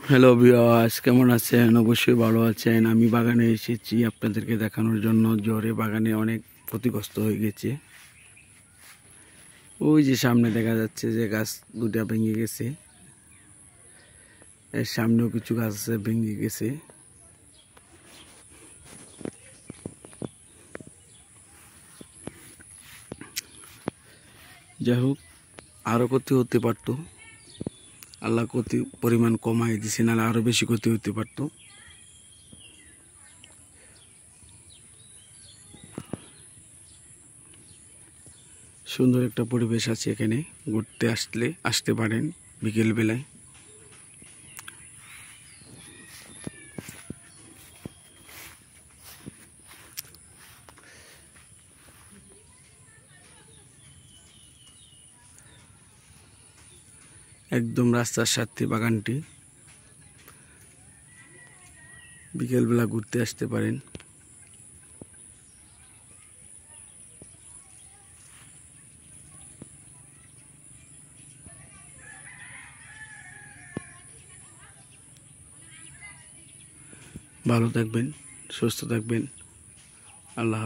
Hello viewers, কেমন আছেন? অবশ্যই ভালো আছেন। আমি বাগানে এসেছি আপনাদেরকে দেখানোর জন্য। জ্বরে বাগানে অনেক ক্ষতিগ্রস্ত হয়ে গেছে। ওই যে সামনে দেখা যাচ্ছে যে গাছ দুটা ভেঙে গেছে, এর সামনেও কিছু গাছ আছে ভেঙে গেছে। যাই হোক, আরও ক্ষতি হতে পারতো। আল্লাহ ক্ষতি পরিমাণ কমাই দিছে, নাহলে আরও বেশি ক্ষতি হতে পারতো। সুন্দর একটা পরিবেশ আছে এখানে, ঘুরতে আসতে পারেন বিকেল বেলায়। একদম রাস্তার সাথে বাগানটি, বিকেলবেলা ঘুরতে আসতে পারেন। ভালো থাকবেন, সুস্থ থাকবেন। আল্লাহ হাফেজ।